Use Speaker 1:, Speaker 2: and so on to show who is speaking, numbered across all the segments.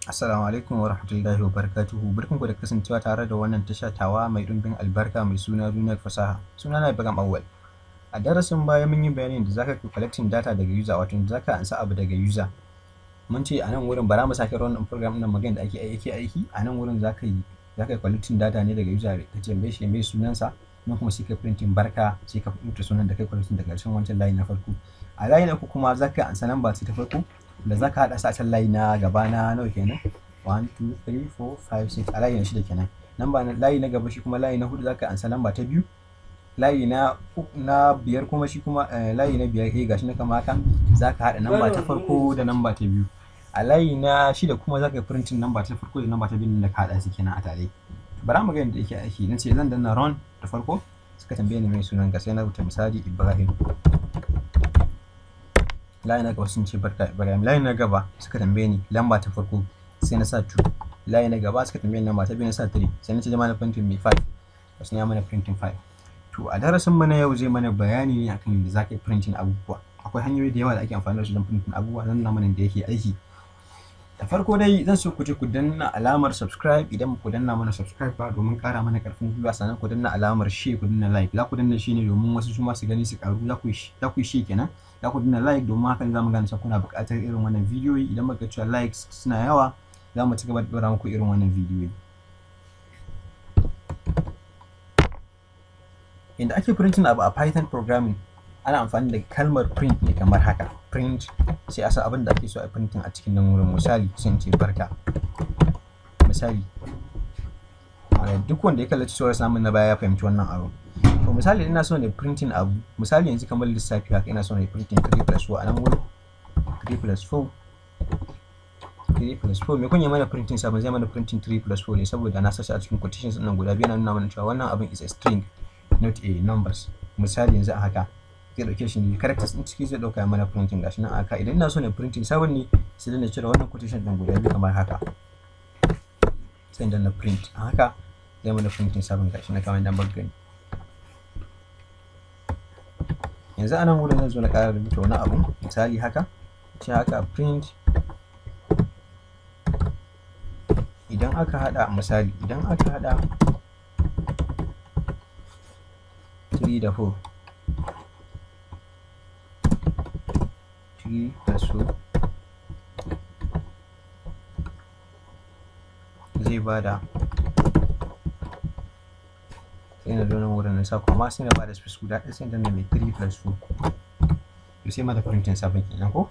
Speaker 1: Assalamu alaikum wa rahmatullahi wa barakatuhu. Barkanku da kasancewa tare da wannan tasha tawa mai ɗumbin albarka mai suna Duniyar Fasaha. Sunana Ibrahim Awwal. A darasin baya mun yi bayanin da zaka collecting data daga user, wato zaka ansa abu daga user. Mun ce a nan wurin bara mu sake wannan program ɗin magana da ake aiki. A nan wurin zaka yi collecting data ne daga user, ka ce mai sunansa, nan kuma sai ka printing barka, sai ka rubuta sunan da kai collecting daga cikin wancan layi na farko. A layi na uku kuma zaka ansa number ta farko da zaka haɗa sa can layi na gaba na nawa kenan 1 2 3 4 5 6 a layi na 6 kenan. Layi na gaba shi kuma layi na 4 zaka ansa lamba ta biyu. Layi na biyar kuma shi kuma layi na biyar gashi na kama haka zaka haɗa namba ta farko da namba ta biyu. A layi na 6 kuma zaka printing namba ta farko da namba ta biyu da ka haɗa su kenan a tare. Bara mu ga yadda yake aiki. Nace zan danna run da farko, suka tambaye ni mai sunan ka, sai na rubuta misali Ibrahim. Layi na gaba sun ce barka Ibrahim. Layi na gaba suka tambaye ni lamba ta farko, sai na sa 2. Layi na gaba suka tambaye ni lamba ta biyu, na sa 3. Sai na ce mana printing mai 5. Wasu ya mana printing 5. To a darasin mu na yau zai mana bayani ne akan yadda zaka yi printing abubuwa. Akwai hanyoyi da yawa da ake amfani da su don printing abubuwa, zan nuna mana da yake aiki. Da farko dai zan so ku je ku danna alamar subscribe idan ku danna mana subscribe ba, domin ƙara mana ƙarfin gwiwa, sannan ku danna alamar share, ku danna like. Za ku danna shi ne domin wasu su ma su gani su ƙaru. Za ku yi share kenan. Za ku danna like domin hakan za mu gane cewa kuna buƙatar irin wannan bidiyoyi. Idan muka cewa likes suna yawa, za mu ci gaba da ɗora muku irin wannan bidiyoyi. Inda ake printing abu a Python programming, ana amfani da kalmar print ne kamar haka. Print sai a sa abin da ake so a printing a cikin nan wurin. Misali sai in ce barka. Misali duk wanda ya kallaci sauran samun na baya ya fahimci wannan abu. To misali ina so ne printing abu, misali yanzu kamar lissafi haka, ina so ne printing 3 plus 4 a nan wurin. 3 plus 4 me kun yi mana printing 7, zai mana printing 3 plus 4 ne, saboda na sashi a cikin quotations ɗin guda biyu na nuna mana cewa wannan abin is a string not a numbers. Misali yanzu a haka zai dauke shi ne characters din ciki, zai dauka mana printing gashi nan aka. Idan ina so ne printing 7 ne, sai na cire wannan quotation din guda biyu kamar haka, sai dan na print a haka zai mana printing 7 gashi na kamar dan gani. Yanzu anan wurin zan zo na ƙara rubuta wani abu, misali haka ce haka print. Idan aka hada 3 da 4, 3 plus 4 zai bada, sai na zo nan wurin na sa kuma sai na bada space guda ɗaya, sai na mai 3 plus 4 to sai mata printing 7 kenan ko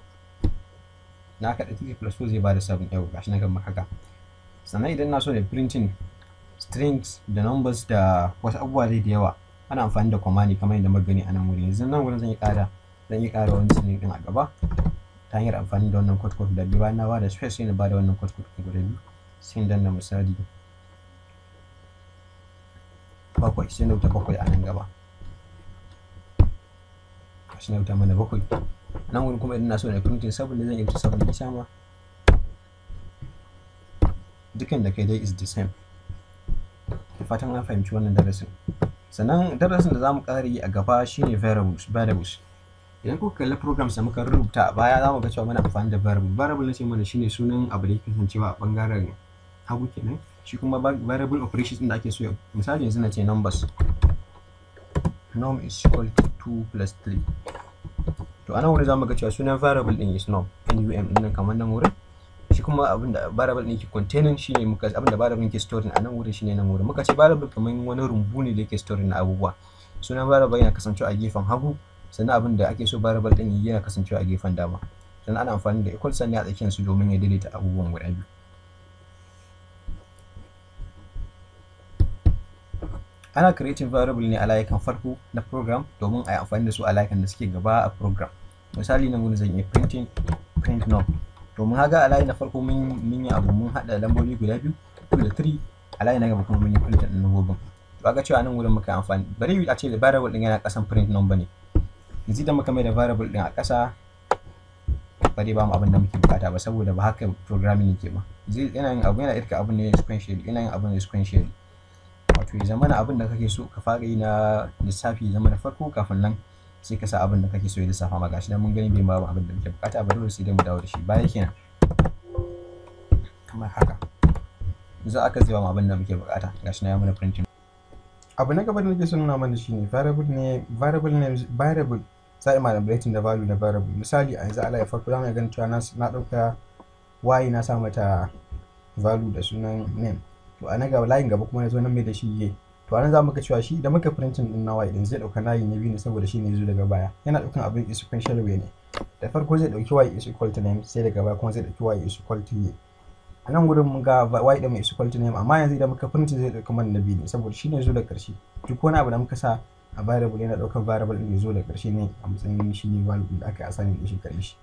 Speaker 1: na aka da 3 plus 4 zai bada 7. yau gashi na gama haka. Sannan idan na so da printing strings da numbers da wasu abubuwa dai da yawa, ana amfani da comma ne kamar yadda muka gani a nan wurin. Yanzu nan wurin zan yi ƙara wani string din a gaba ta hanyar amfani da wannan code da biyu. Bayan na bada space sai na bada wannan code guda biyu, sai in danna misali 7, sai na wuta 7 a nan gaba. Gashi na wuta mana 7. Nan wurin kuma idan na so da printing 7 ne, zan yi 7 isa ma. Dukan da kai dai is the same. Da fatan an fahimci wannan darasin. Sannan darasin da zamu ƙara yi a gaba shine variables. Idan kuka kalli programs da muka rubuta a baya, zamu ga cewa muna amfani da variable ne, sai mana shine sunan abu da yake kasancewa a bangaren hagu kenan. Shi kuma variable operations din da ake so, misali yanzu na ce numbers, num is equal to 2 plus 3. To anan wurin zamu ga cewa sunan variable din is num, num din kamar nan wurin. Shi kuma abinda variable ne ke containing shine abinda variable ke storing a nan wurin shine nan wurin. Muka ce variable kamar wani rumbu ne da yake storing na abubuwa. Sunan variable yana kasancewa a gefen hagu, sannan abinda ake so variable din yana kasancewa a gefen dama. Sannan ana amfani da equal sign a tsakiyar su domin ya daidaita abubuwan guda biyu. Ana creating variable ne a layukan farko na program domin a yi amfani da su a layukan da suke gaba a program. Misali nan wurin zan yi print num. Domin haga a layi na farko mun yi abu, mun haɗa lambobi guda biyu 2 da 3. A layi na gaba kuma mun yi print ɗin lambobin. To ga cewa nan wurin muka amfani, bari a ce da variable ɗin yana ƙasan print number ne. Yanzu idan muka mai da variable ɗin a ƙasa, ba dai ba mu abin da muke bukata ba, saboda ba haka programming yake ba. Yana yin abu, yana irka abin ne sequentially. Wato ya zama na abin da kake so ka fara yi na lissafi zama da farko, kafin nan sai ka sa abin da kake so ya lissafa maka. Gashi nan mun gani bai ba abin da muke bukata ba, dole sai dai mu dawo da shi baya kenan. kamar haka. Yanzu aka zai ba mu abin da muke buƙata, gashi na ya mana printing. Abu na gaba da nake son nuna mana shine variable sai manipulating da value na variable. Misali a yanzu a layin farko zamu ga cewa na ɗauka y na sa mata value da sunan name, to a na gaba layin gaba kuma na zo nan mai da shi ye. To anan zamu ga cewa shi da muka printing din na y din zai ɗauka layi na biyu ne saboda shi ne yazo daga baya. Yana ɗaukan abin is sequential way ne. Da farko zai ɗauki y is equal to name, sai daga baya kuma zai ɗauki y is equal to ye. A nan gurin mun ga y din mai is equal to name, amma yanzu idan muka printing zai ɗauka mana na biyu ne saboda shi ne yazo daga ƙarshe. Duk wani abu da muka sa a variable yana ɗaukar variable din yazo daga ƙarshe ne a matsayin shi ne value da aka assign din shi gare shi.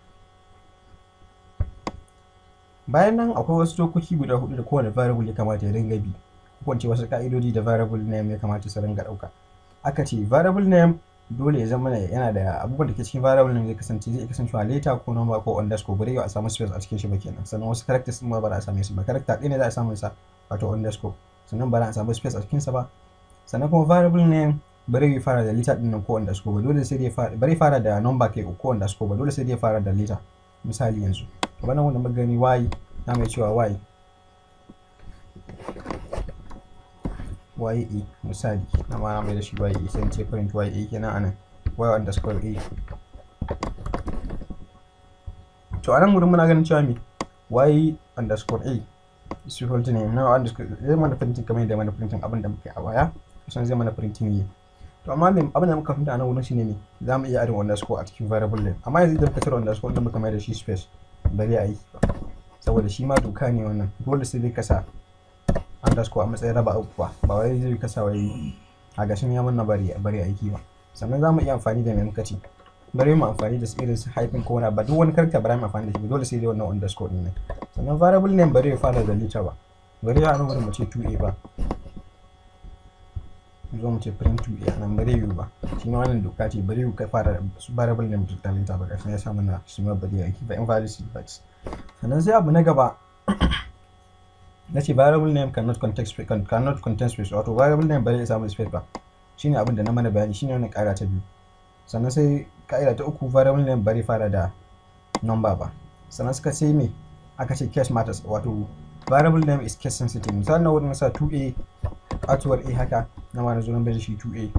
Speaker 1: Bayan nan akwai wasu dokoki guda 4 da kowane variable ya kamata ya dinga bi, ko ce wasu ka'idodi da variable name ya kamata su ringa ɗauka. Aka ce variable name dole ya zama yana da abubuwan da ke cikin variable name zai kasancewa letter ko number ko underscore, bare yau a samu space a cikin shi ba kenan. Sannan wasu characters din ma ba za a same su ba, character ɗaya ne za a samu sa wato underscore, sannan ba za a samu space a cikin sa ba. Sannan kuma variable name bare ya fara da letter din nan ko underscore ba, dole sai dai bare fara da number kai ko underscore ba, dole sai dai fara da letter. Misali yanzu wannan wanda muka gani y na mai cewa ye misali na ma mai da shi ye, sai ce print ye kenan anan y underscore a. to anan gurin muna ganin cewa me y underscore a is equal to name na underscore zai mana printing kamar yadda mana printing abin da muke a baya, kusan zai mana printing ye. To amma me abin da muka fahimta anan gurin shine me za mu iya adding underscore a cikin variable name, amma yanzu idan muka cire underscore din muka mai da shi space bari a yi saboda shi ma doka ne wannan, dole sai dai ka sa underscore a matsayin raba abubuwa, ba wai zai kasa wai a gashin ya manna bari aiki ba. Sannan za mu iya amfani da me muka ce bari mu amfani da irin su hyphen ko wani ba, duk wani character bari mu amfani da shi dole sai dai wannan underscore din ne. Sannan variable name bari ya fara da letter ba, bari ya nan mu ce 2a ba, zo mu ce print 2a nan bari yu ba, shi ma wannan doka ce bari yu ka fara variable name da letter ba, gashin ya sa mana shi ma bari aiki ba invalid syntax. Sannan sai abu na gaba na ce variable name cannot contain space, wato variable name bari ya samu space ba, shine abin da na mana bayani, shine wannan ƙara ta biyu. Sannan sai ka'ida ta uku variable name bari fara da number ba. Sannan suka ce me aka ce case matters, wato variable name is case sensitive. Misali na wurin sa 2a katuwar a haka na ma na zo nan bai shi 2a,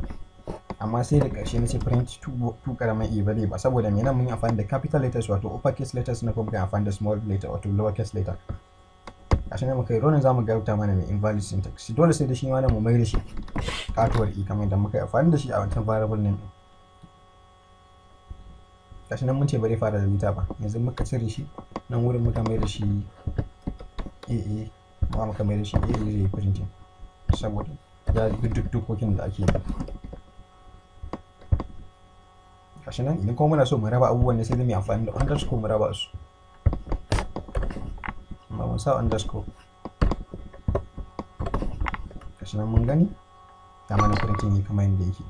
Speaker 1: amma sai da ƙarshe na ce print 2 karamin a bari ba, saboda me nan mun yi amfani da capital letters wato uppercase letters na kuma amfani da small letter wato lowercase letter. Gashi ne muka yi ronin zamu ga wuta mana mai invalid syntax, dole sai da shi ma mu mai da shi katuwar e kamar yadda muka yi amfani da shi a wancan variable name. Gashi nan mun ce bari fara da letter ba, yanzu muka cire shi nan wurin muka mai da shi aa, ma muka mai da shi aa zai printing saboda ya duk dokokin da ake yi. Gashi nan idan kuma muna so mu raba abubuwan ne sai dai mu amfani da underscore mu raba su, amma mun sa underscore. Gashi nan mun gani ta mana printing ne kamar yadda yake.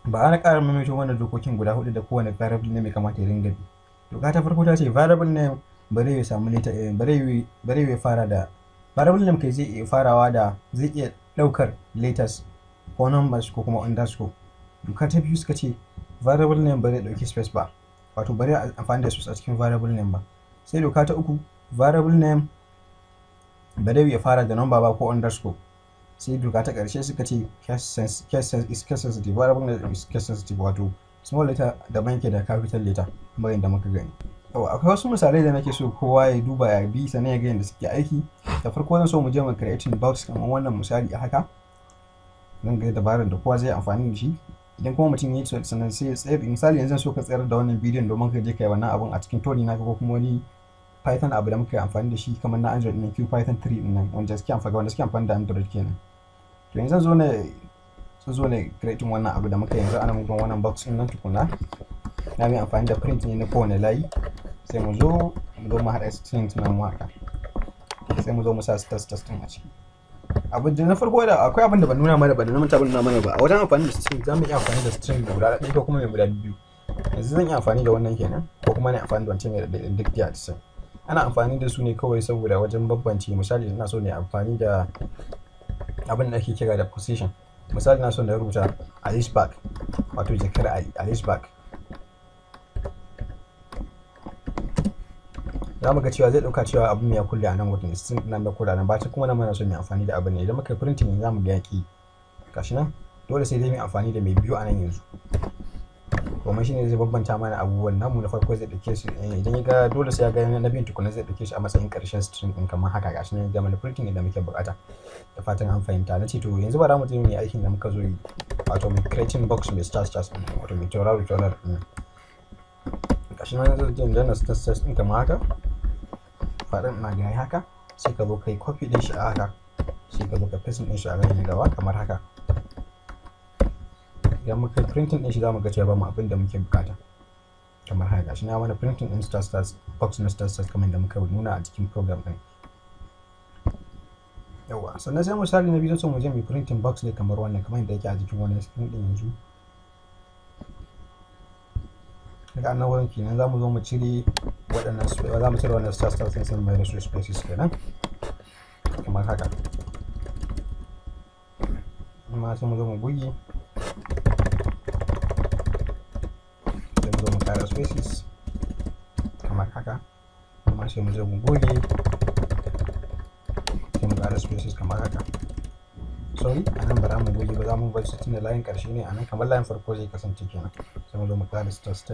Speaker 1: Ba ana ƙara maimaito wannan dokokin guda 4 da kowane variable name ya kamata ya dinga bi. Doka ta farko ta ce variable name bare ya samu letter bare ya fara da variable name kai zai iya farawa da zai iya ɗaukar letters ko numbers ko kuma underscore. Doka ta biyu suka ce variable name bare ɗauki space ba, wato bare amfani da space a cikin variable name ba. Sai doka ta uku variable name bare ya fara da number ba ko underscore. Sai doka ta ƙarshe suka ce case sensitive, variable name is case sensitive, wato small letter daban yake da capital letter kamar yadda muka gani. Akwai wasu misalai da nake so kowa ya duba ya bi sannan ya ga yadda suke aiki. Da farko zan so mu je mu creating box kamar wannan misali a haka, zan ga dabarar da kowa zai amfani da shi. Idan kuma mutum ya yi sannan sai ya tsayar, misali yanzu so ka tsayar da wannan bidiyon domin ka je ka yi wannan abun a cikin tori naka ko kuma wani python abu da muka yi amfani da shi kamar na android ɗin python 3 ɗin nan wanda suke amfani da android kenan. To yanzu zan zo ne creating wannan abu da muka yanzu ana mugun wannan box ɗin nan tukuna. Na yi amfani da print ne na kowane layi, sai mu zo mu haɗa string nan mu haka, sai mu zo mu sa stars ɗin a ciki. Abu da na farko da akwai abin da ban nuna mana ba da na manta ban nuna mana ba, a wajen amfani da string za mu iya amfani da string da guda ɗaya ko kuma mai guda biyu. Yanzu zan iya amfani da wannan kenan ko kuma na amfani da wancan mai da duk da sai ana amfani da su ne kawai saboda wajen bambance. Misali ina so ne amfani da abin da ake kira da position. Misali na so na rubuta Alice bag, wato jakar Alice bag. za mu ga cewa zai dauka cewa abin ya kulle a nan wurin string nan da kula nan ba ta kuma nan muna so mu amfani da abin ne idan muka printing za mu ga yaki gashi nan dole sai dai mu amfani da mai biyu a nan yanzu domin shine zai bambanta mana abubuwan namu. Na farko zai dauke shi idan ya ga dole sai ya ga na biyun tukuna zai dauke shi a matsayin karshen string din kamar haka gashi nan da mana printing idan muke bukata. Da fatan an fahimta. Na ce to yanzu ba za mu je mu yi aikin da muka zo yi wato mu creating box mai stars wato mai tauraro din gashi nan zai je danna stars din kamar haka faɗin ina ga haka sai ka zo kai copy din shi a haka sai ka zo ka paste din shi a nan gaba kamar haka. Idan muka printing din shi za mu ga cewa ba mu abin da muke bukata kamar haka gashi na mana printing din stars box na stars kamar da muka nuna a cikin program din. Yawa sannan sai misali na biyu sai mu je mu printing box ne kamar wannan kamar yadda yake a cikin wannan screen din yanzu. Daga nan wurin kenan za mu zo mu cire waɗannan za mu cire wannan stars sai mu mai da su spaces kenan kamar haka. Amma sai mu zo mu goge ƙara spaces kamar haka. Amma sai mu zo mu goge sai mu ƙara spaces kamar haka. Sorry a nan ba za mu goge ba za mu bar shi tunda layin ƙarshe ne a nan kamar layin farko zai kasance kenan. Sai mu zo mu ƙara stars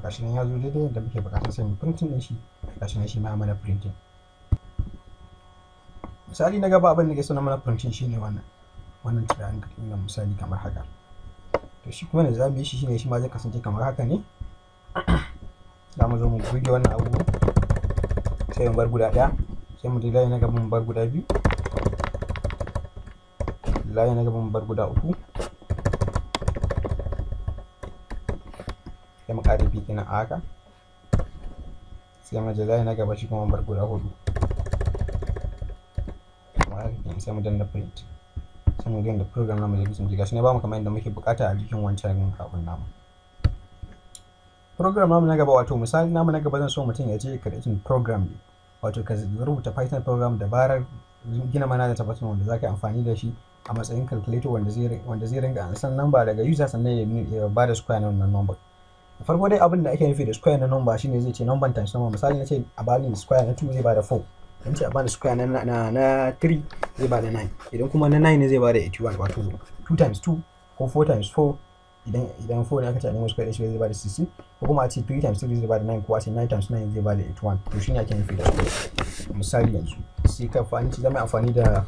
Speaker 1: gashi nan ya zo daidai yadda muke buƙatar sai mu printing din shi gashi nan shi ma mana printing. Misali na gaba abin da ke so na mana printing shine wannan triangle ɗin misali kamar haka. To shi kuma da za mu yi shi shine shi ma zai kasance kamar haka ne. Za mu zo mu goge wannan abu sai mu bar guda ɗaya sai mu layi na gaba mu bar guda biyu layi na gaba mu bar guda uku sai mu ƙara bi kenan a haka sai mu layi na gaba shi kuma mu bar guda hudu sai mu danna print sai mu ga da program namu zai kasance gashi ne ba mu kamar yadda muke bukata a jikin wancan abun namu. Program namu na gaba wato misali namu na gaba zan so mutum ya je creating program ne wato ka rubuta python program dabarar gina mana da tabbatar wanda zaka yi amfani da shi a matsayin calculator wanda zai ringa ansan number daga user sannan ya ba da square na wannan number. Da farko dai abin da ake nufi da square na number shine zai ce number times number. Misali na ce a bani square na 2 zai bada 4 idan ce a bani square na 3 zai bada 9 idan kuma na 9 ne zai bada 81 wato 2 times 2 ko 4 times 4 idan 4 ne aka ce a nemo square shi zai bada 60 ko kuma a ce 3 times 3 zai bada 9 ko a ce 9 times 9 zai bada 81 to shine ake nufi da square. Misali yanzu sai ka zama amfani da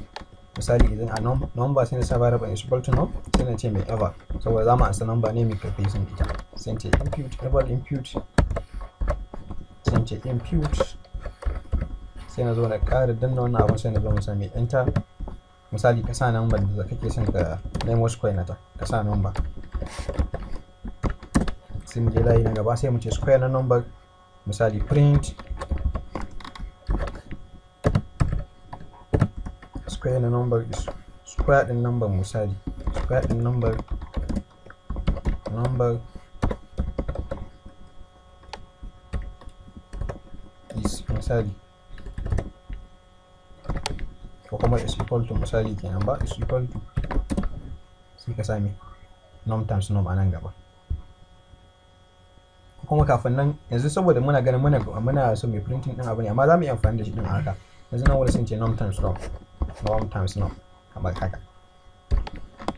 Speaker 1: misali idan a number sai na sa variable is equal to num sai na ce mai ever saboda za mu ansa number ne mai calculation ita sai ce input ever input sai ce input sai na zo na ƙara danna wannan abun sai na zo mu sami enter. Misali ka sa number da kake son ka nemo square nata ka sa number sai mu je layi na gaba sai mu ce square na number misali print square na number is square din number misali square din number is misali ko kuma is equal to misali kenan ba is equal to sai ka sami num times num a nan gaba. Kuma kafin nan yanzu saboda muna ganin muna so mai printing din abu ne amma za mu yi amfani da shi din a haka yanzu nan wani sun ce num times num kamar haka.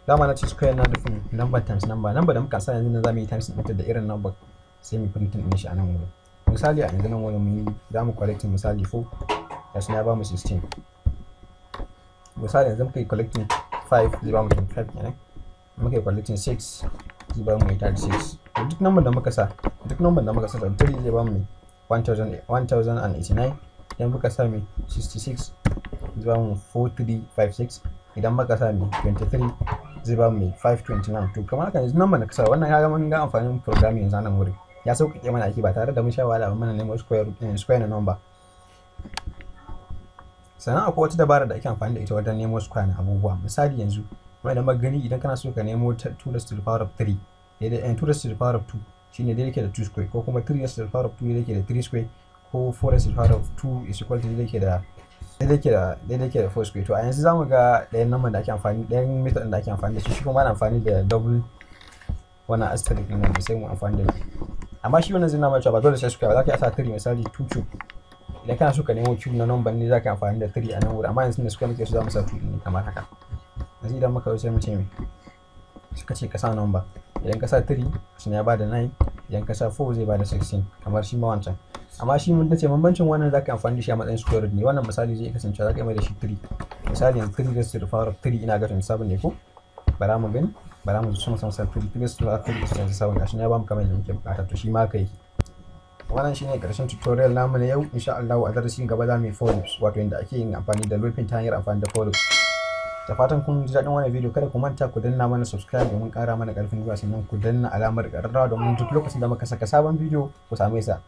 Speaker 1: Dama na ce square na nufin number times number da muka sa yanzu za mu yi times ɗinta da irin number sai mu printing din shi a nan wurin. Misali a yanzu nan wani za mu collecting misali 4 gashi ya ba mu 16. Misali yanzu muka yi collecting 5 zai ba mu 25 kenan muka yi collecting 6 zai ba mu 36. Duk number da muka sa da 3 zai ba mu 1089 idan muka sa mai 66 zai ba mu 4356 idan muka sa mai 23 zai ba mu 529. to kamar haka yanzu number da ka sa wannan ya ga mun ga amfanin programming yanzu nan wurin ya sauƙaƙe mana aiki ba tare da mun sha wahala ba mana nemo square na number. Sannan akwai wata dabara da ake amfani da ita wajen nemo square na abubuwa. Misali yanzu kuma idan magani idan kana so ka nemo 2 raised to the power of 3 daidai 2 raised to the power of 2 shine daidai ke da 2 square ko kuma 3 raised to the power of 2 daidai ke da 3 square ko 4 raised to the power of 2 is equal to daidai ke da 4 square. To a yanzu zamu ga ɗayan number da ake amfani ɗayan method da ake amfani da shi kuma ana amfani da double wannan asterisk din nan sai mu amfani da shi. Amma shi wannan zai nuna cewa ba dole sai square ba, za ka sa 3 misali 2 cube. Idan kana so ka nemo cube na number ne za ka amfani da 3 a nan wurin, amma yanzu da square muke so za mu sa 2 ne kamar haka. Yanzu idan muka sai mu ce me suka ce ka sa number, idan ka sa 3 shi ya bada 9, idan ka sa 4 zai bada 16 kamar shi ma wancan. Amma shi mun dace bambancin wannan zaka amfani da shi a matsayin square root ne. Wannan misali zai kasance zaka yi mai da shi 3. Misali yanzu 3 raised to the power of 3 ina ga 27 ne ko? Bara mu gani, bara mu zo mu san 3 raised to the power of 3 is 27. Gashi ya ba mu kamar yadda muke bukata, to shi ma kai. Wannan shine karshen tutorial namu na yau. Insha Allah a darasin gaba za mu yi for loops, wato inda ake yin amfani da looping ta hanyar amfani da for loops. Da fatan kun ji daɗin wannan video, kada ku manta ku danna mana subscribe domin ƙara mana ƙarfin gwiwa, sannan ku danna alamar ƙararrawa domin duk lokacin da muka saka sabon video ku same sa.